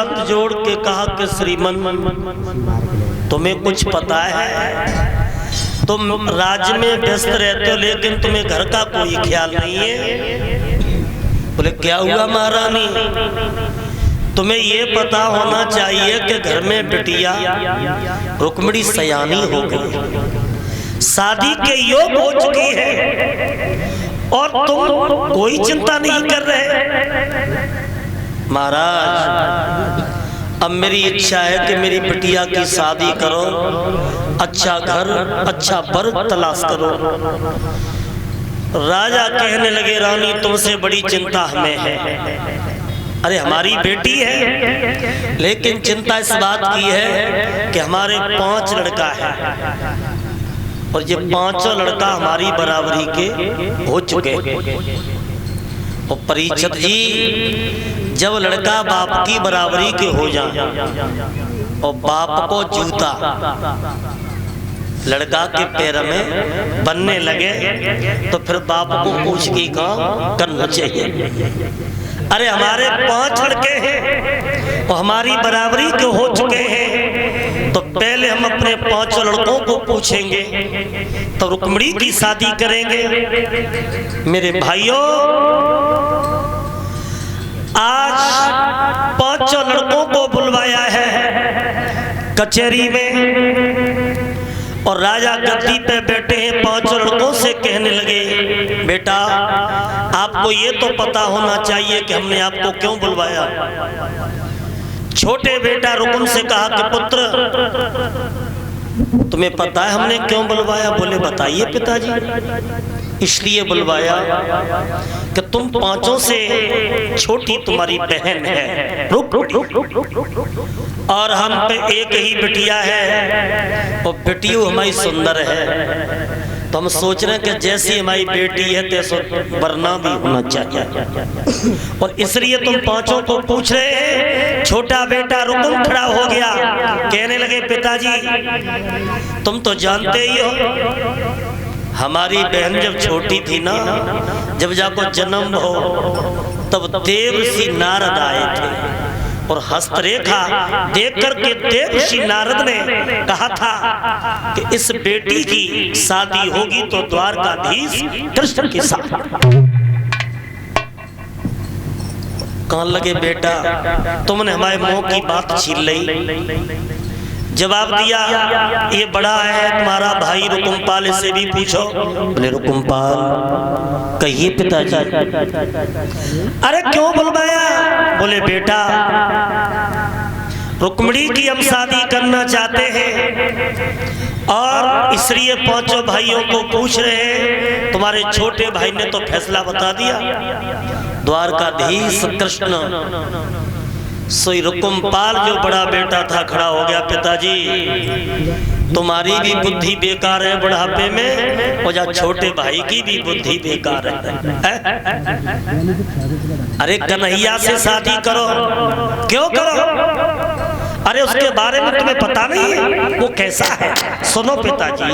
हाथ जोड़ के कहा कि श्रीमन, तुम्हें कुछ पता है? तुम राज्य में व्यस्त रहते हो लेकिन तुम्हें घर का कोई ख्याल नहीं है। बोले क्या हुआ महारानी? तुम्हें ये पता होना चाहिए कि घर में बिटिया रुक्मिणी सयानी हो गई, शादी के योग हो चुकी है और तुम कोई चिंता नहीं कर रहे। महाराज, अब मेरी इच्छा है कि मेरी बिटिया की शादी करो, अच्छा घर अच्छा वर तलाश करो। राजा कहने लगे रानी तुमसे बड़ी चिंता हमें है। अरे हमारी बेटी है, लेकिन चिंता इस बात की है कि हमारे 5 लड़का है और ये 5 लड़का हमारी बराबरी के हो चुके हैं। और परीक्षित जी, जब लड़का बाप की बराबरी के हो जाए और बाप को जूता लड़का के पैर में बनने लगे तो फिर बाप को पूछ के काम करना चाहिए। अरे हमारे 5 लड़के हैं और हमारी बराबरी के हो चुके हैं, तो पहले हम अपने 5 लड़कों को पूछेंगे तो रुक्मिणी की शादी करेंगे। मेरे भाइयों, आज 5 लड़कों को बुलवाया है कचहरी में और राजा गद्दी पे बैठे हैं। 5 लड़कों से कहने लगे बेटा, आपको ये तो पता होना चाहिए कि हमने आपको क्यों बुलवाया। छोटे बेटा रुकुम से कहा कि पुत्र, तुम्हें पता है हमने क्यों बुलवाया? बोले बताइए पिताजी। इसलिए बुलवाया कि तुम 5 से छोटी तुम्हारी बहन है और हम पे एक ही बिटिया है और बेटियों हमारी सुंदर है, तो हम सोच रहे हैं कि जैसी हमारी बेटी है तैसा वरना भी होना चाहिए और इसलिए तुम 5 को पूछ रहे हैं। छोटा बेटा रुकुम खड़ा हो गया, कहने लगे पिताजी तुम तो जानते ही हो हमारी बहन जब छोटी थी ना, जब जाको जन्म हो तब देवर्षि नारद आए थे और हस्तरेखा देख करके देवर्षि नारद ने कहा था कि इस बेटी की शादी होगी तो द्वारकाधीश कृष्ण के साथ। कहने लगे बेटा तुमने हमारे मुंह की बात छीन ली। जवाब दिया ये बड़ा है तुम्हारा भाई रुकुमपाल, इससे भी पूछो। बोले रुकुमपाल, कहिए पिताजी। अरे क्यों बुलवाया? बोले बेटा रुक्मिणी की हम शादी करना चाहते हैं और इसलिए 5 भाइयों को पूछ रहे हैं। तुम्हारे छोटे भाई ने तो फैसला बता दिया, द्वारकाधीश कृष्ण। सोई रुकुमपाल जो बड़ा बेटा था खड़ा हो गया, पिताजी तुम्हारी भी बुद्धि बेकार है बुढ़ापे में और जा छोटे भाई की भी बुद्धि बेकार है। अरे कन्हैया से शादी करो। क्यों करो? अरे उसके बारे में तुम्हें पता नहीं है वो कैसा है? सुनो पिताजी,